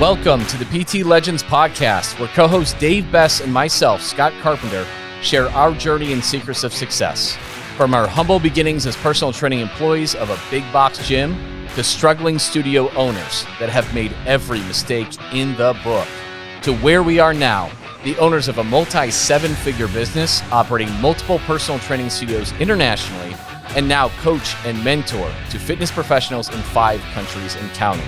Welcome to the PT Legends podcast, where co-host Dave Bess and myself, Scott Carpenter, share our journey and secrets of success. From our humble beginnings as personal training employees of a big box gym to struggling studio owners that have made every mistake in the book, to where we are now, the owners of a multi-seven-figure business operating multiple personal training studios internationally, and now coach and mentor to fitness professionals in 5 countries and counting.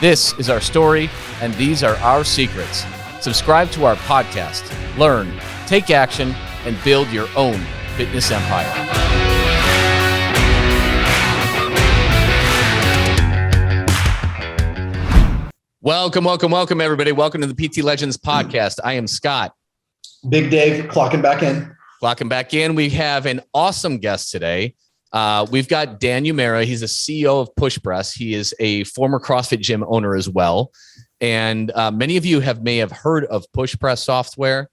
This is our story, and these are our secrets. Subscribe to our podcast, learn, take action, and build your own fitness empire. Welcome, everybody. Welcome to the PT Legends podcast. I am Scott. Big Dave, clocking back in. We have an awesome guest today. We've got Dan Uyemura. He's the CEO of PushPress. He is a former CrossFit gym owner as well. And many of you may have heard of PushPress software.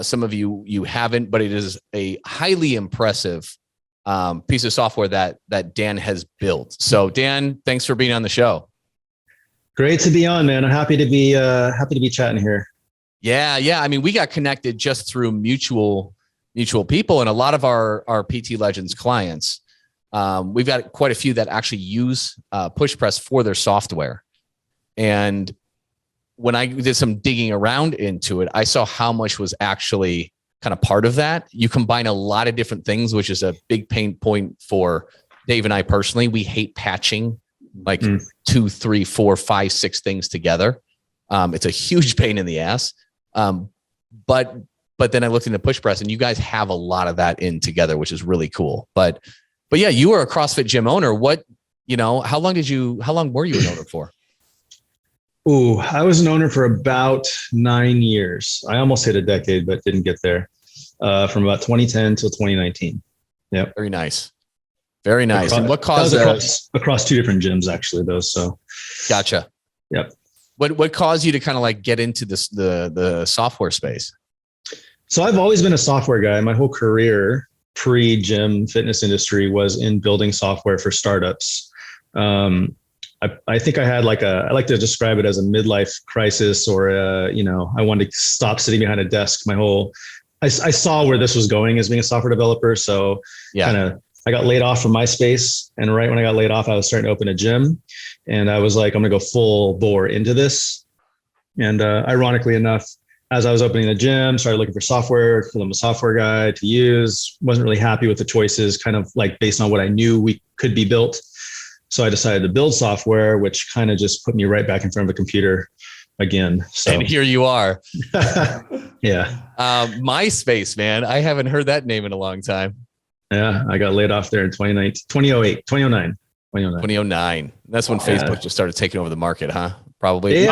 Some of you haven't, but it is a highly impressive piece of software that Dan has built. So Dan, thanks for being on the show. Great to be on, man. I'm happy to be chatting here. Yeah. I mean, we got connected just through mutual people, and a lot of our PT Legends clients. We've got quite a few that actually use PushPress for their software. And when I did some digging around into it, I saw how much was actually kind of part of that. You combine a lot of different things, which is a big pain point for Dave and I personally. We hate patching like 2, 3, 4, 5, 6 things together. It's a huge pain in the ass. But then I looked into PushPress, and you guys have a lot of that in together, which is really cool. But yeah, you were a CrossFit gym owner. How long were you an owner for? Ooh, I was an owner for about 9 years. I almost hit a decade, but didn't get there. From about 2010 till 2019. Yep. Very nice. And what caused across 2 different gyms actually, though. So gotcha. Yep. What caused you to kind of like get into the software space? So I've always been a software guy. My whole career, pre-gym fitness industry, was in building software for startups. I think I had I like to describe it as a midlife crisis, or I wanted to stop sitting behind a desk. I saw where this was going as being a software developer. So I got laid off from MySpace, and right when I got laid off, I was starting to open a gym, and I was like, I'm gonna go full bore into this. And ironically enough, as I was opening the gym, started looking for software, because I'm a software guy to use. Wasn't really happy with the choices, kind of like based on what I knew we could be built. So I decided to build software, which kind of just put me right back in front of a computer again. So, and here you are. Yeah. MySpace, man. I haven't heard that name in a long time. Yeah. I got laid off there in 2009. That's when Facebook just started taking over the market, huh? Probably. They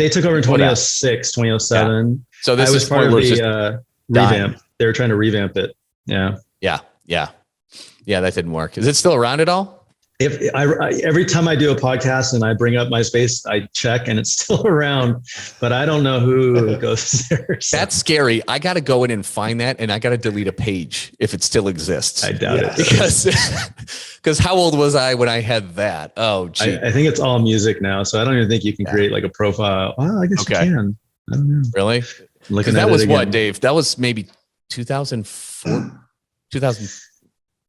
took over in 2006, 2007. Yeah. So this was part of the revamp. They were trying to revamp it. Yeah. Yeah, that didn't work. Is it still around at all? Every time I do a podcast and I bring up MySpace, I check and it's still around, but I don't know who goes there. So. That's scary. I got to go in and find that, and I got to delete a page if it still exists. I doubt it. Because how old was I when I had that? Oh, gee. I think it's all music now, so I don't even think you can create like a profile. Well, I guess you can. I don't know. Really? Because that was what, Dave? That was maybe 2004, 2000.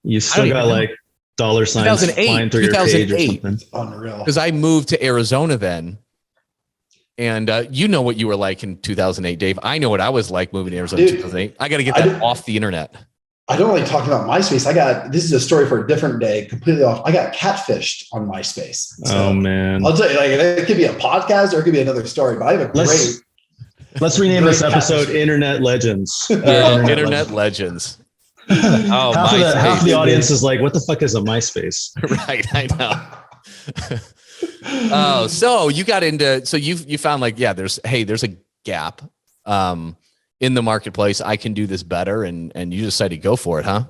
You still got like dollar signs flying through your page or something. Unreal. Because I moved to Arizona then. And you know what you were like in 2008, Dave. I know what I was like moving to Arizona in 2008. I got to get that off the internet. I don't like talking about MySpace. This is a story for a different day, completely off. I got catfished on MySpace. So oh man. I'll tell you, it could be a podcast or it could be another story, but I have a Let's rename this episode Internet Legends. Internet Legends. Oh, half the audience is like, what the fuck is a MySpace? Right, I know. Oh, so you got into, so you found like, there's a gap in the marketplace. I can do this better, and you decided to go for it, huh?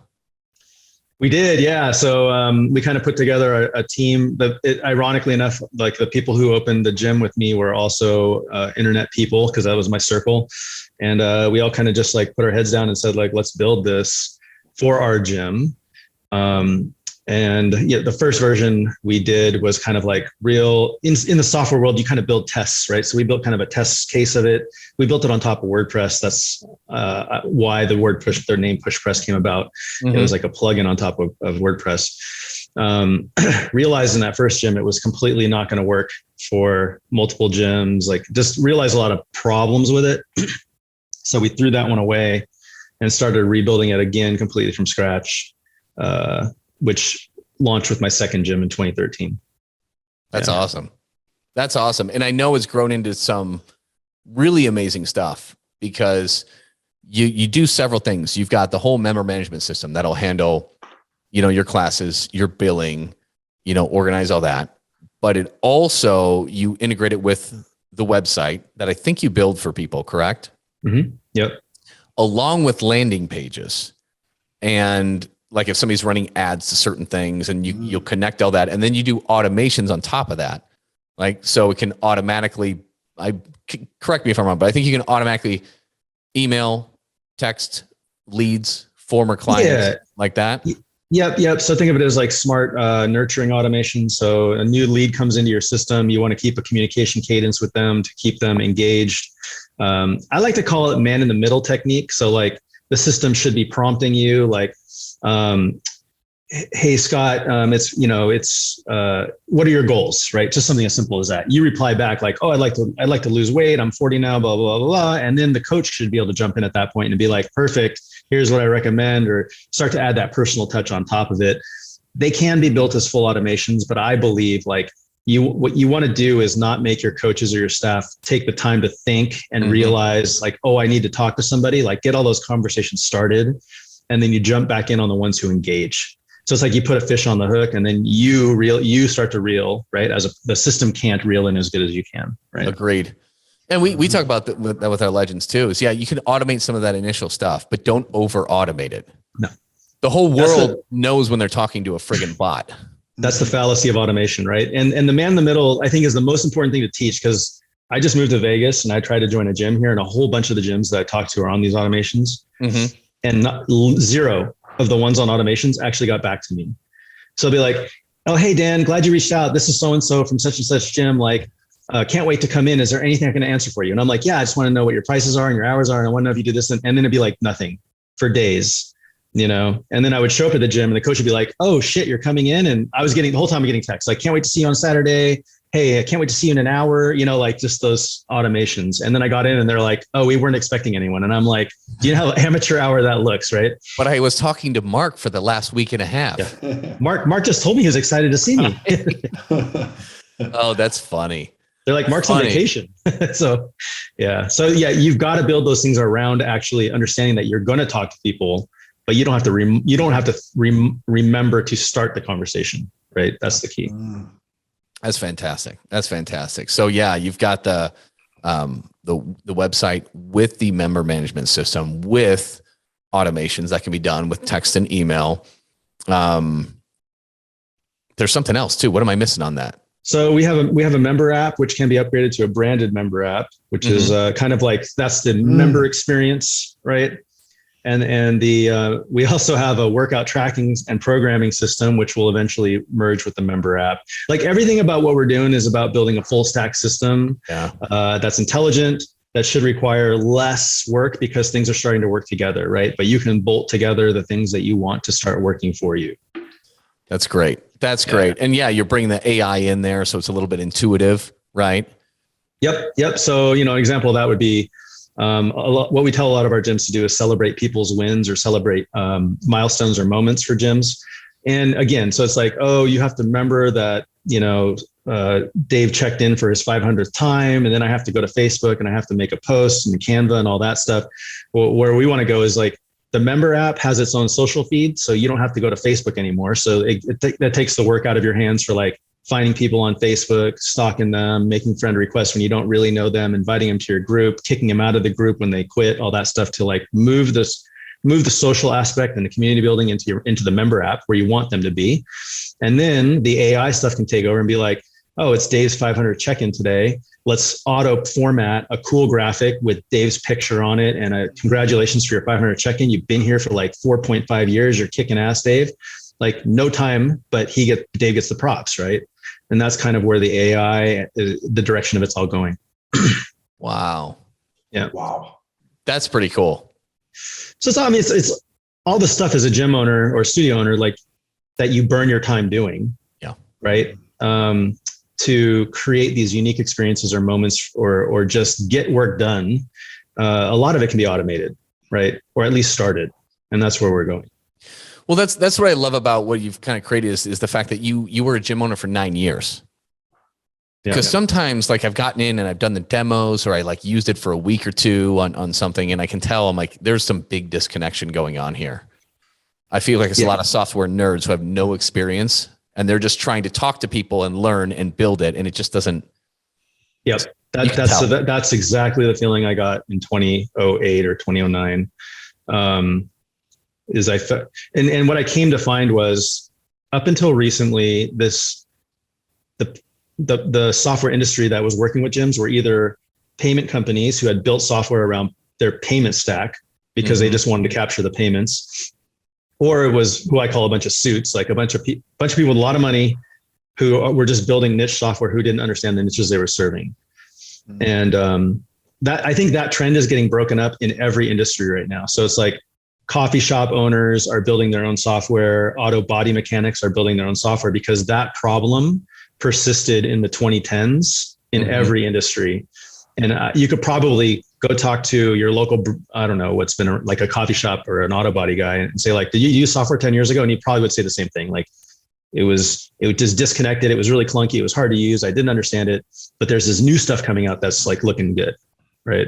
We did, yeah. So we kind of put together a team. Ironically enough, like the people who opened the gym with me were also internet people, because that was my circle. And we all kind of just like put our heads down and said, like, let's build this for our gym. And yeah, the first version we did was kind of like real in the software world, you kind of build tests, right? So we built kind of a test case of it. We built it on top of WordPress. That's why the word their name PushPress came about. Mm-hmm. It was like a plugin on top of WordPress. Realized in that first gym, it was completely not going to work for multiple gyms, like just realized a lot of problems with it. So we threw that one away and started rebuilding it again completely from scratch, which launched with my second gym in 2013. That's awesome. That's awesome. And I know it's grown into some really amazing stuff because you do several things. You've got the whole member management system that'll handle, your classes, your billing, organize all that. But it also, you integrate it with the website that I think you build for people, correct? Mm-hmm. Yep. Along with landing pages. And like if somebody's running ads to certain things and you'll connect all that. And then you do automations on top of that. Like, so it can automatically, correct me if I'm wrong, but I think you can automatically email, text, leads, former clients, like that. Yep. So think of it as like smart nurturing automation. So a new lead comes into your system. You want to keep a communication cadence with them to keep them engaged. I like to call it man in the middle technique. So like the system should be prompting you like, hey, Scott, what are your goals, right? Just something as simple as that. You reply back like, oh, I'd like to lose weight. I'm 40 now, blah, blah, blah, blah. And then the coach should be able to jump in at that point and be like, perfect. Here's what I recommend, or start to add that personal touch on top of it. They can be built as full automations, but I believe like what you want to do is not make your coaches or your staff take the time to think and realize like, oh, I need to talk to somebody, like get all those conversations started. And then you jump back in on the ones who engage. So it's like you put a fish on the hook and then you start to reel, right? The system can't reel in as good as you can, right? Agreed. And we talk about that with our legends too, is you can automate some of that initial stuff, but don't over automate it. No. The whole world knows when they're talking to a friggin' bot. That's the fallacy of automation, right? And the man in the middle, I think, is the most important thing to teach, because I just moved to Vegas and I tried to join a gym here, and a whole bunch of the gyms that I talk to are on these automations. Mm-hmm. And zero of the ones on automations actually got back to me. So they'll be like, oh, hey, Dan, glad you reached out. This is so-and-so from such and such gym. Like, can't wait to come in. Is there anything I can answer for you? And I'm like, yeah, I just want to know what your prices are and your hours are. And I want to know if you do this. And then it'd be like nothing for days, And then I would show up at the gym and the coach would be like, oh shit, you're coming in. And the whole time I'm getting texts like, can't wait to see you on Saturday. Hey, I can't wait to see you in an hour, like just those automations. And then I got in and they're like, oh, we weren't expecting anyone. And I'm like, do you know how amateur hour that looks, right? But I was talking to Mark for the last week and a half. Yeah. Mark just told me he was excited to see me. Oh, that's funny. They're like, Mark's on vacation. So you've got to build those things around actually understanding that you're going to talk to people, but you don't have to remember to start the conversation, right? That's the key. That's fantastic. So yeah, you've got the website with the member management system with automations that can be done with text and email. There's something else too. What am I missing on that? So we have a member app, which can be upgraded to a branded member app, which is kind of like, that's the member experience, right? And we also have a workout tracking and programming system, which will eventually merge with the member app. Like everything about what we're doing is about building a full stack system that's intelligent, that should require less work because things are starting to work together, right? But you can bolt together the things that you want to start working for you. That's great. Great. And you're bringing the AI in there, so it's a little bit intuitive, right? Yep. So, an example of that would be, what we tell a lot of our gyms to do is celebrate people's wins or celebrate milestones or moments for gyms. And again, so it's like, oh, you have to remember that, Dave checked in for his 500th time, and then I have to go to Facebook and I have to make a post and Canva and all that stuff. Well, where we want to go is like, the member app has its own social feed, so you don't have to go to Facebook anymore. So that takes the work out of your hands for like finding people on Facebook, stalking them, making friend requests when you don't really know them, inviting them to your group, kicking them out of the group when they quit, all that stuff to like move the social aspect and the community building into the member app where you want them to be. And then the AI stuff can take over and be like, oh, it's Dave's 500 check-in today. Let's auto format a cool graphic with Dave's picture on it and a congratulations for your 500 check-in. You've been here for like 4.5 years. You're kicking ass, Dave. like no time, but Dave gets the props, right? And that's kind of where the AI, the direction of it's all going. Wow. Yeah. Wow. That's pretty cool. So it's all the stuff as a gym owner or studio owner, like that you burn your time doing. Yeah. Right. To create these unique experiences or moments or just get work done. A lot of it can be automated, right? Or at least started. And that's where we're going. Well, that's what I love about what you've kind of created is the fact that you were a gym owner for 9 years. Because sometimes like I've gotten in and I've done the demos or I like used it for a week or two on something and I can tell I'm like, there's some big disconnection going on here. I feel like it's a lot of software nerds who have no experience and they're just trying to talk to people and learn and build it. And it just doesn't. Yep. That's exactly the feeling I got in 2008 or 2009. Is I thought, and what I came to find was up until recently, the software industry that was working with gyms were either payment companies who had built software around their payment stack because they just wanted to capture the payments, or it was who I call a bunch of suits, like a bunch of people with a lot of money who were just building niche software who didn't understand the niches they were serving. And that I think that trend is getting broken up in every industry right now. So it's like coffee shop owners are building their own software, auto body mechanics are building their own software because that problem persisted in the 2010s in every industry. And you could probably go talk to your local, I don't know, what's been like a coffee shop or an auto body guy and say like, did you use software 10 years ago? And he probably would say the same thing. Like it was just disconnected. It was really clunky. It was hard to use. I didn't understand it, but there's this new stuff coming out that's like looking good. Right.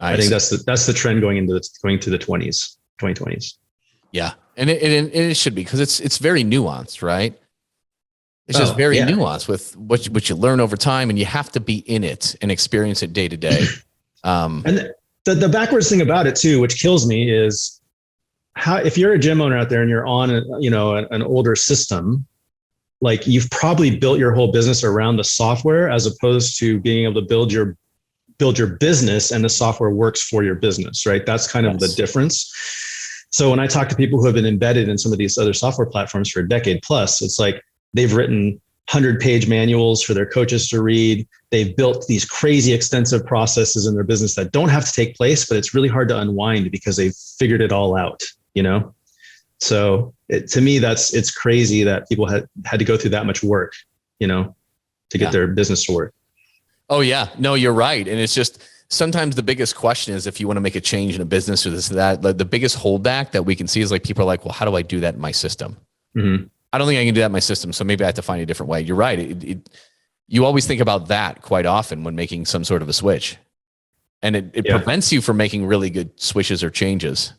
I think that's the trend going to the 2020s. Yeah. And it should be because it's very nuanced, right? It's just very nuanced with what you learn over time, and you have to be in it and experience it day to day. And the backwards thing about it too, which kills me, is how if you're a gym owner out there and you're on an older system, like you've probably built your whole business around the software as opposed to being able to build your business and the software works for your business, right? That's kind of the difference. So when I talk to people who have been embedded in some of these other software platforms for a decade plus, it's like they've written 100-page manuals for their coaches to read. They've built these crazy extensive processes in their business that don't have to take place, but it's really hard to unwind because they've figured it all out, So to me, it's crazy that people had to go through that much work, to get their business to work. Oh yeah, no, you're right. And it's just, sometimes the biggest question is if you want to make a change in a business or this or that, the biggest holdback that we can see is like, people are like, well, how do I do that in my system? Mm-hmm. I don't think I can do that in my system. So maybe I have to find a different way. You're right. You always think about that quite often when making some sort of a switch, and it prevents you from making really good switches or changes.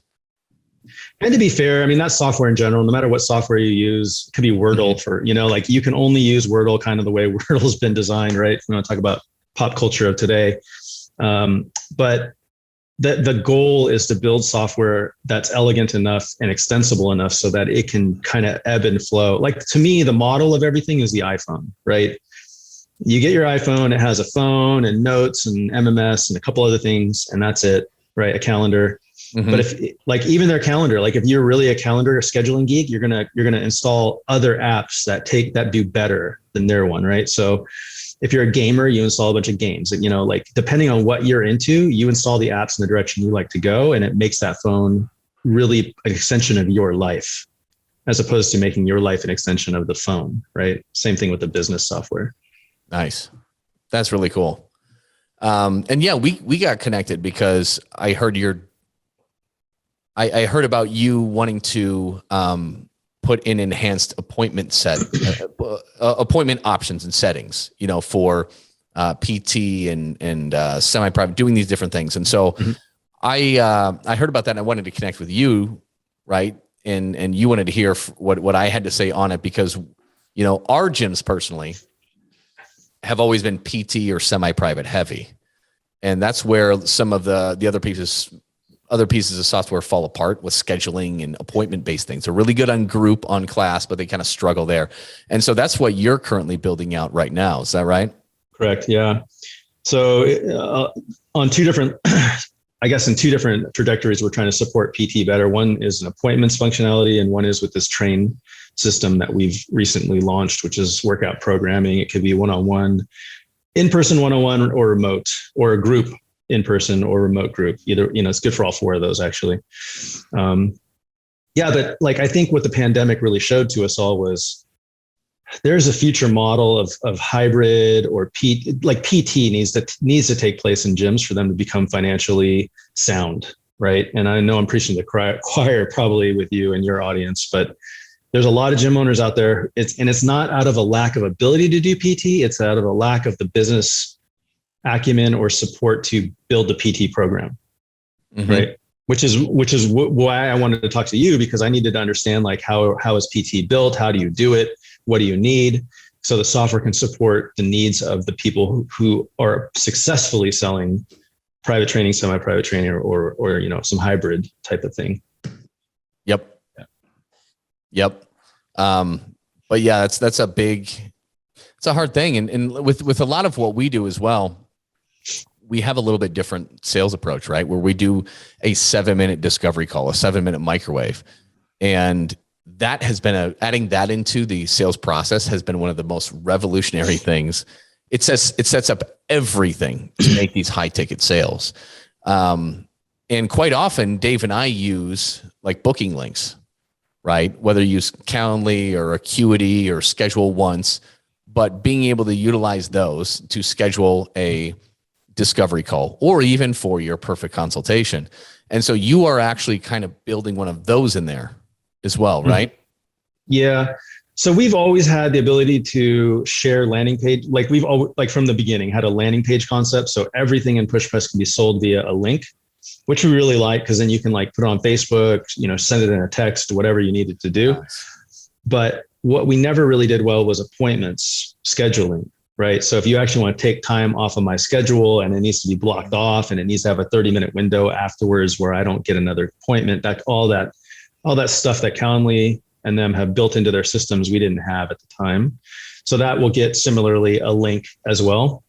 And to be fair, I mean, that's software in general, no matter what software you use. It could be Wordle for, like you can only use Wordle kind of the way Wordle's been designed, right? If we want to talk about pop culture of today. But the goal is to build software that's elegant enough and extensible enough so that it can kind of ebb and flow. Like to me, the model of everything is the iPhone, right? You get your iPhone, it has a phone and notes and MMS and a couple other things, and that's it, right? A calendar. Mm-hmm. But if like even their calendar, like if you're really a calendar or scheduling geek, you're gonna install other apps that do better than their one, right? So if you're a gamer, you install a bunch of games. Like depending on what you're into, you install the apps in the direction you like to go, and it makes that phone really an extension of your life, as opposed to making your life an extension of the phone, right? Same thing with the business software. Nice, that's really cool. And yeah, we got connected because I heard I heard about you wanting to put in enhanced appointment appointment options and settings, for PT and semi-private, doing these different things. And so I heard about that and I wanted to connect with you, right? And you wanted to hear what I had to say on it because, our gyms personally have always been PT or semi-private heavy. And that's where some of the other pieces of software fall apart with scheduling and appointment-based things. They're really good on group, on class, but they kind of struggle there. And so that's what you're currently building out right now. Is that right? Correct. Yeah. So on two different I guess in two different trajectories, we're trying to support PT better. One is an appointments functionality, and one is with this train system that we've recently launched, which is workout programming. It could be one-on-one, in-person one-on-one, or remote, or a group in-person or remote group. Either, it's good for all four of those actually. But like, I think what the pandemic really showed to us all was there's a future model of hybrid or PT needs to take place in gyms for them to become financially sound, right? And I know I'm preaching to the choir probably with you and your audience, but there's a lot of gym owners out there. It's not out of a lack of ability to do PT. It's out of a lack of the business acumen or support to build the PT program, right? Which is why I wanted to talk to you, because I needed to understand like how is PT built? How do you do it? What do you need? So the software can support the needs of the people who are successfully selling private training, semi-private training, or some hybrid type of thing. Yep. But yeah, it's a hard thing. And with a lot of what we do as well, we have a little bit different sales approach, right? Where we do a 7-minute discovery call, a 7-minute microwave. And that has been adding that into the sales process has been one of the most revolutionary things. It sets up everything to make these high ticket sales. And quite often Dave and I use like booking links, right? Whether you use Calendly or Acuity or Schedule Once, but being able to utilize those to schedule a discovery call or even for your perfect consultation. And so you are actually kind of building one of those in there as well, right? Yeah. So we've always had the ability to share landing page. Like we've always, like from the beginning, had a landing page concept. So everything in PushPress can be sold via a link, which we really like, because then you can like put it on Facebook, send it in a text, whatever you needed to do. Nice. But what we never really did well was appointments scheduling, right? So if you actually want to take time off of my schedule and it needs to be blocked off and it needs to have a 30-minute window afterwards where I don't get another appointment, all that stuff that Calendly and them have built into their systems, we didn't have at the time. So that will get similarly a link as well.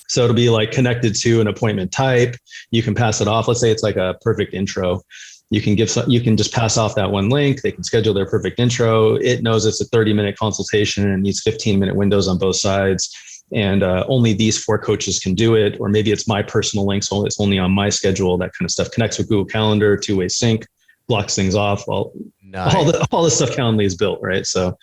So it'll be like connected to an appointment type. You can pass it off. Let's say it's like a perfect intro. You can just pass off that one link. They can schedule their perfect intro. It knows it's a 30-minute consultation and needs 15-minute windows on both sides. And only these 4 coaches can do it. Or maybe it's my personal link, so it's only on my schedule, that kind of stuff. Connects with Google Calendar, TwoWay Sync, blocks things off. Nice. All the stuff Calendly is built, right? So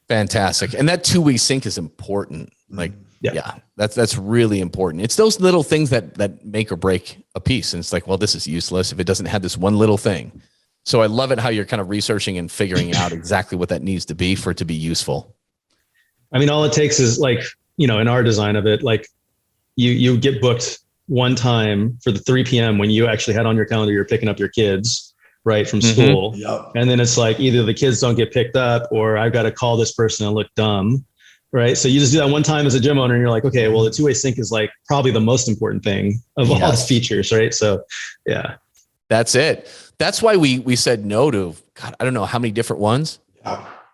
fantastic. And that TwoWay Sync is important. Like, yeah, that's really important. It's those little things that make or break a piece. And it's like, well, this is useless if it doesn't have this one little thing. So I love it how you're kind of researching and figuring out exactly what that needs to be for it to be useful. I mean, all it takes is like, in our design of it, like you get booked one time for the 3 p.m. when you actually had on your calendar, you're picking up your kids, right, from school. Yep. And then it's like either the kids don't get picked up or I've got to call this person and look dumb. Right. So you just do that one time as a gym owner and you're like, okay, well, the TwoWay Sync is like probably the most important thing of all the features. Right. So yeah, that's it. That's why we said no to, God, I don't know how many different ones,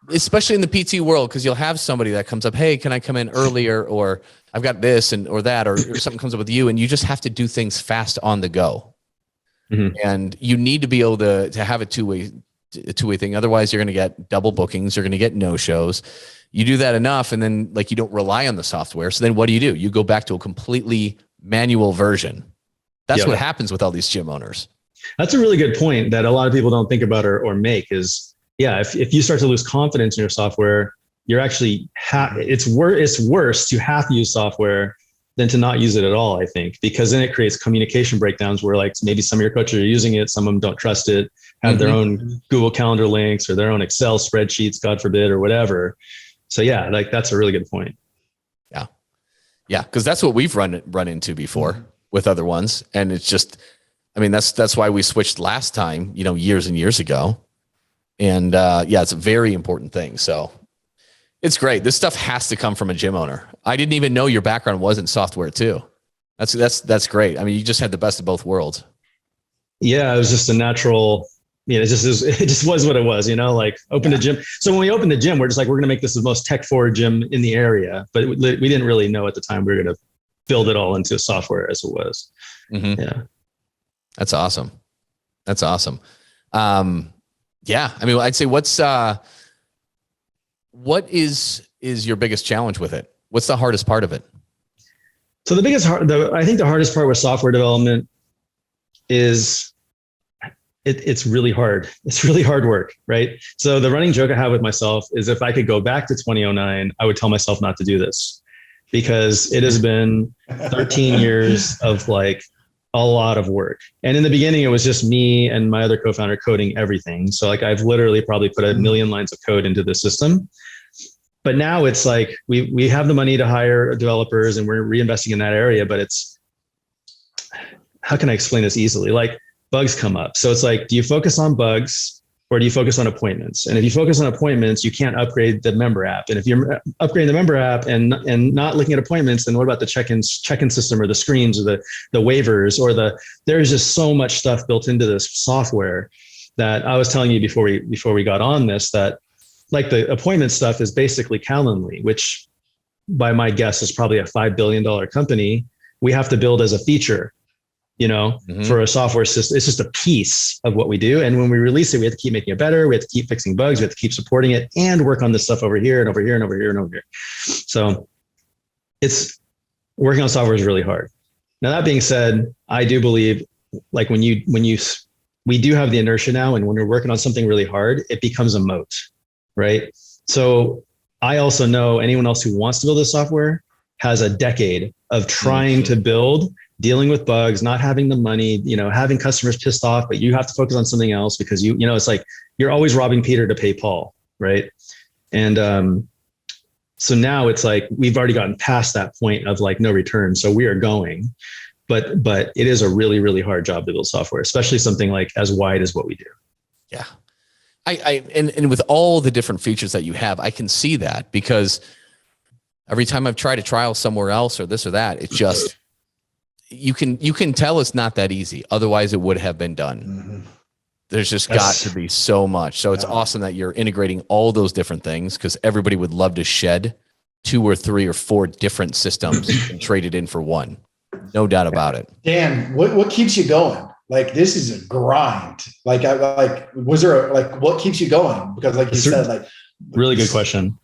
especially in the PT world. Cause you'll have somebody that comes up, hey, can I come in earlier? Or I've got this or that, or something comes up with you, and you just have to do things fast on the go. Mm-hmm. And you need to be able to have a two-way thing. Otherwise you're going to get double bookings. You're going to get no-shows. You do that enough, and then like you don't rely on the software. So then what do? You go back to a completely manual version. That's what happens with all these gym owners. That's a really good point that a lot of people don't think about or make is, if you start to lose confidence in your software, you're actually, it's worse to have to use software than to not use it at all, I think, because then it creates communication breakdowns where like maybe some of your coaches are using it, some of them don't trust it, have their own Google Calendar links or their own Excel spreadsheets, God forbid, or whatever. So yeah, like that's a really good point. Yeah. Cause that's what we've run into before with other ones. And it's just, I mean, that's why we switched last time, years and years ago. And it's a very important thing. So it's great. This stuff has to come from a gym owner. I didn't even know your background was in software too. That's great. I mean, you just had the best of both worlds. Yeah. It was just a natural, it just was what it was, like open the gym. So when we opened the gym, we're just like, we're going to make this the most tech forward gym in the area. But we didn't really know at the time we were going to build it all into software as it was. Mm-hmm. Yeah. That's awesome. That's awesome. Yeah. I mean, I'd say what is your biggest challenge with it? What's the hardest part of it? So I think the hardest part with software development is it's really hard. It's really hard work, right? So the running joke I have with myself is if I could go back to 2009, I would tell myself not to do this, because it has been 13 years of like a lot of work. And in the beginning, it was just me and my other co-founder coding everything. So like I've literally probably put 1 million lines of code into the system. But now it's like we have the money to hire developers and we're reinvesting in that area. But it's, how can I explain this easily? Like bugs come up. So it's like, do you focus on bugs or do you focus on appointments? And if you focus on appointments, you can't upgrade the member app. And if you're upgrading the member app and not looking at appointments, then what about the check-in system or the screens or the waivers or there's just so much stuff built into this software that I was telling you before we got on this, that like the appointment stuff is basically Calendly, which by my guess is probably a $5 billion company. We have to build as a feature, for a software system. It's just a piece of what we do. And when we release it, we have to keep making it better. We have to keep fixing bugs. We have to keep supporting it and work on this stuff over here and over here and over here and over here. So it's working on software is really hard. Now, that being said, I do believe like we do have the inertia now. And when we're working on something really hard, it becomes a moat, right? So I also know anyone else who wants to build this software has a decade of trying to build, dealing with bugs, not having the money, having customers pissed off, but you have to focus on something else because it's like you're always robbing Peter to pay Paul, right? And so now it's like we've already gotten past that point of like no return. So we are going, but it is a really, really hard job to build software, especially something like as wide as what we do. Yeah. And with all the different features that you have, I can see that, because every time I've tried to trial somewhere else or this or that, it's just, you can tell it's not that easy. Otherwise it would have been done. Mm-hmm. There's just got to be so much. So it's awesome that you're integrating all those different things, because everybody would love to shed 2 or 3 or 4 different systems and trade it in for one. No doubt about it. Dan, what keeps you going? Like, this is a grind. Like, what keeps you going? Because like you said, like, really good question.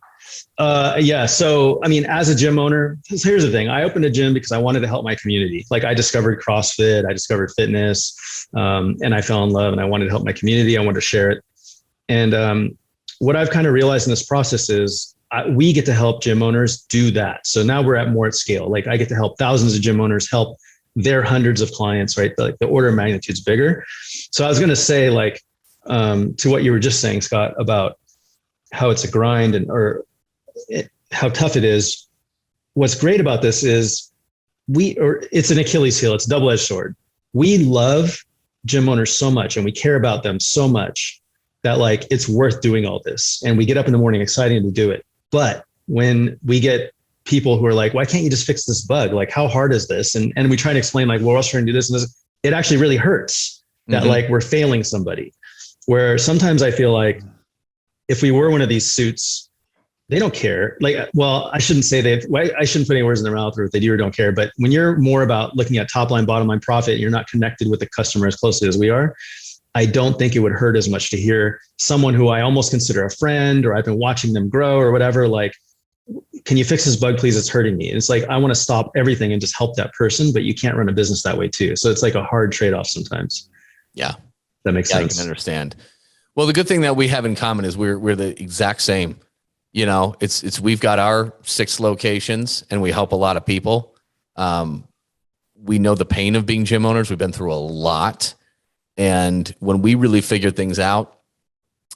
Yeah. So, I mean, as a gym owner, here's the thing. I opened a gym because I wanted to help my community. Like I discovered CrossFit, I discovered fitness, and I fell in love and I wanted to help my community. I wanted to share it. And what I've kind of realized in this process is we get to help gym owners do that. So now we're more at scale. Like I get to help thousands of gym owners help their hundreds of clients, right? Like the order of magnitude's bigger. So I was going to say like, to what you were just saying, Scott, about how it's a grind how tough it is. What's great about this is it's an Achilles heel. It's a double-edged sword. We love gym owners so much and we care about them so much that like, it's worth doing all this. And we get up in the morning excited to do it. But when we get people who are like, why can't you just fix this bug? Like, how hard is this? And we try to explain like, well, we're also trying to do this and this. It actually really hurts that like we're failing somebody. Where sometimes I feel like if we were one of these suits, they don't care. Like, well, I shouldn't say I shouldn't put any words in their mouth, or if they do or don't care. But when you're more about looking at top line, bottom line profit, and you're not connected with the customer as closely as we are, I don't think it would hurt as much to hear someone who I almost consider a friend, or I've been watching them grow or whatever, like, can you fix this bug, please? It's hurting me. And it's like, I want to stop everything and just help that person, but you can't run a business that way too. So it's like a hard trade-off sometimes. Yeah. That makes sense. I can understand. Well, the good thing that we have in common is we're the exact same. We've got our 6 locations and we help a lot of people. We know the pain of being gym owners. We've been through a lot. And when we really figured things out,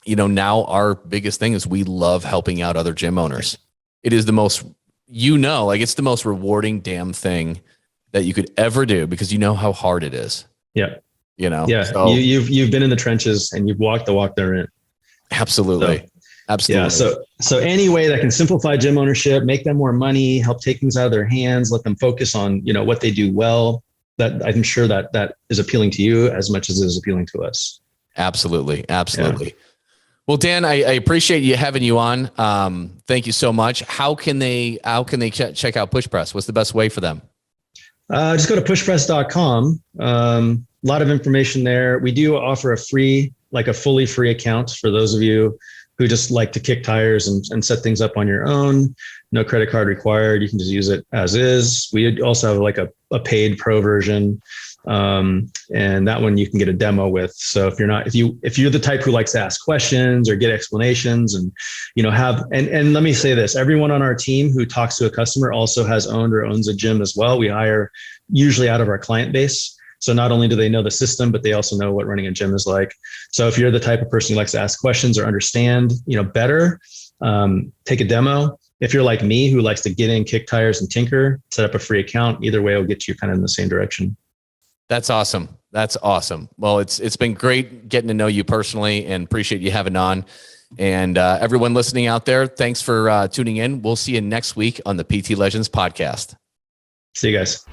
now our biggest thing is we love helping out other gym owners. It is the most, it's the most rewarding damn thing that you could ever do, because you know how hard it is. Yeah. Yeah. So, you've been in the trenches and you've walked the walk they're in. Absolutely. Absolutely. Yeah. So any way that can simplify gym ownership, make them more money, help take things out of their hands, let them focus on, what they do well, that I'm sure that is appealing to you as much as it is appealing to us. Absolutely. Yeah. Well, Dan, I appreciate having you on. Thank you so much. How can they check out PushPress? What's the best way for them? Just go to pushpress.com. lot of information there. We do offer a fully free account for those of you who just like to kick tires and set things up on your own. No credit card required. You can just use it as is. We also have like a paid pro version. And that one you can get a demo with. So if you're the type who likes to ask questions or get explanations and, and let me say this, everyone on our team who talks to a customer also has owned or owns a gym as well. We hire usually out of our client base. So not only do they know the system, but they also know what running a gym is like. So if you're the type of person who likes to ask questions or understand, better, take a demo. If you're like me, who likes to get in, kick tires and tinker, set up a free account. Either way will get you kind of in the same direction. That's awesome. That's awesome. Well, it's been great getting to know you personally and appreciate you having on. And everyone listening out there, thanks for tuning in. We'll see you next week on the PT Legends podcast. See you guys.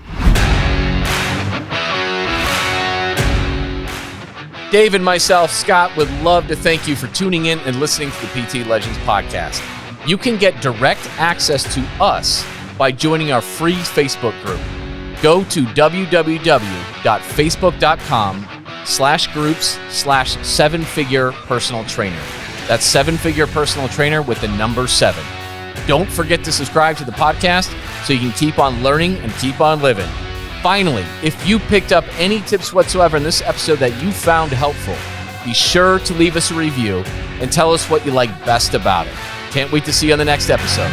Dave and myself, Scott, would love to thank you for tuning in and listening to the PT Legends podcast. You can get direct access to us by joining our free Facebook group. Go to www.facebook.com/groups/7-figure personal trainer. That's 7-figure personal trainer with the number 7. Don't forget to subscribe to the podcast so you can keep on learning and keep on living. Finally, if you picked up any tips whatsoever in this episode that you found helpful, be sure to leave us a review and tell us what you like best about it. Can't wait to see you on the next episode.